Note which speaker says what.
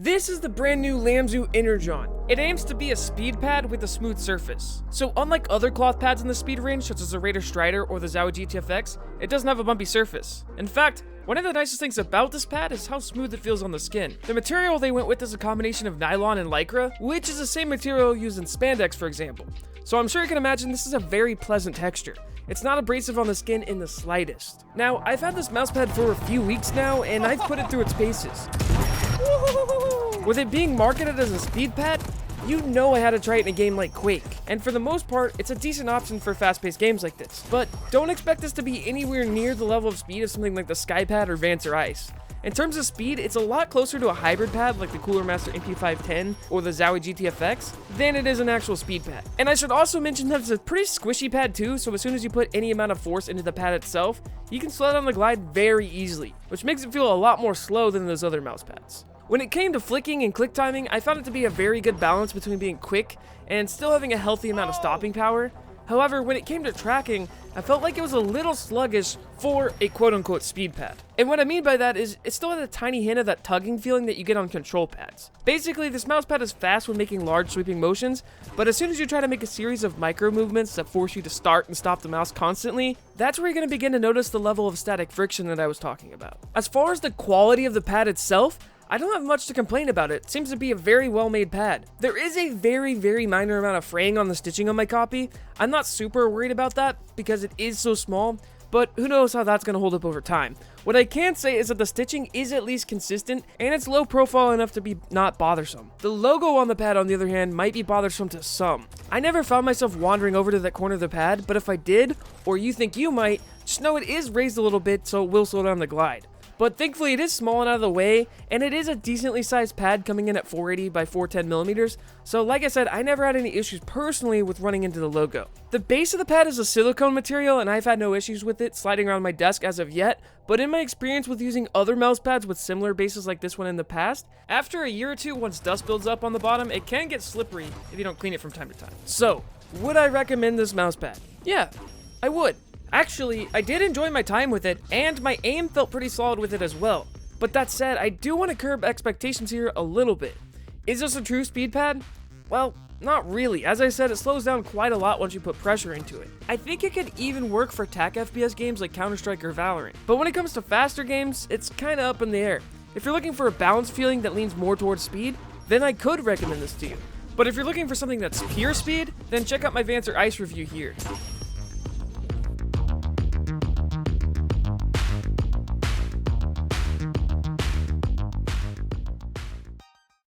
Speaker 1: This is the brand new Lamzu Energon. It aims to be a speed pad with a smooth surface. So unlike other cloth pads in the speed range, such as the Raider Strider or the Zowie GTFX, it doesn't have a bumpy surface. In fact, one of the nicest things about this pad is how smooth it feels on the skin. The material they went with is a combination of nylon and lycra, which is the same material used in spandex, for example. So I'm sure you can imagine this is a very pleasant texture. It's not abrasive on the skin in the slightest. Now, I've had this mouse pad for a few weeks now, and I've put it through its paces. With it being marketed as a speed pad, you know I had to try it in a game like Quake, and for the most part, it's a decent option for fast-paced games like this. But don't expect this to be anywhere near the level of speed of something like the Skypad or Vancer Ice. In terms of speed, it's a lot closer to a hybrid pad like the Cooler Master MP510 or the Zowie GTFX than it is an actual speed pad. And I should also mention that it's a pretty squishy pad too, so as soon as you put any amount of force into the pad itself, you can slow down the glide very easily, which makes it feel a lot more slow than those other mouse pads. When it came to flicking and click timing, I found it to be a very good balance between being quick and still having a healthy amount of stopping power. However, when it came to tracking, I felt like it was a little sluggish for a quote-unquote speed pad. And what I mean by that is, it still had a tiny hint of that tugging feeling that you get on control pads. Basically, this mouse pad is fast when making large sweeping motions, but as soon as you try to make a series of micro movements that force you to start and stop the mouse constantly, that's where you're going to begin to notice the level of static friction that I was talking about. As far as the quality of the pad itself, I don't have much to complain about it. It seems to be a very well-made pad. There is a very minor amount of fraying on the stitching on my copy. I'm not super worried about that because it is so small, but who knows how that's going to hold up over time. What I can say is that the stitching is at least consistent, and it's low profile enough to be not bothersome. The logo on the pad, on the other hand, might be bothersome to some. I never found myself wandering over to that corner of the pad, but if I did, or you think you might, just know it is raised a little bit, so it will slow down the glide. But thankfully it is small and out of the way, and it is a decently sized pad coming in at 480 by 410 millimeters, so like I said, I never had any issues personally with running into the logo. The base of the pad is a silicone material, and I've had no issues with it sliding around my desk as of yet, but in my experience with using other mouse pads with similar bases like this one in the past, after a year or two, once dust builds up on the bottom, it can get slippery if you don't clean it from time to time. So, would I recommend this mouse pad? Yeah, I would. Actually, I did enjoy my time with it, and my aim felt pretty solid with it as well. But that said, I do want to curb expectations here a little bit. Is this a true speed pad? Well, not really. As I said, it slows down quite a lot once you put pressure into it. I think it could even work for TAC FPS games like Counter-Strike or Valorant. But when it comes to faster games, it's kinda up in the air. If you're looking for a balanced feeling that leans more towards speed, then I could recommend this to you. But if you're looking for something that's pure speed, then check out my Vancer Ice review here.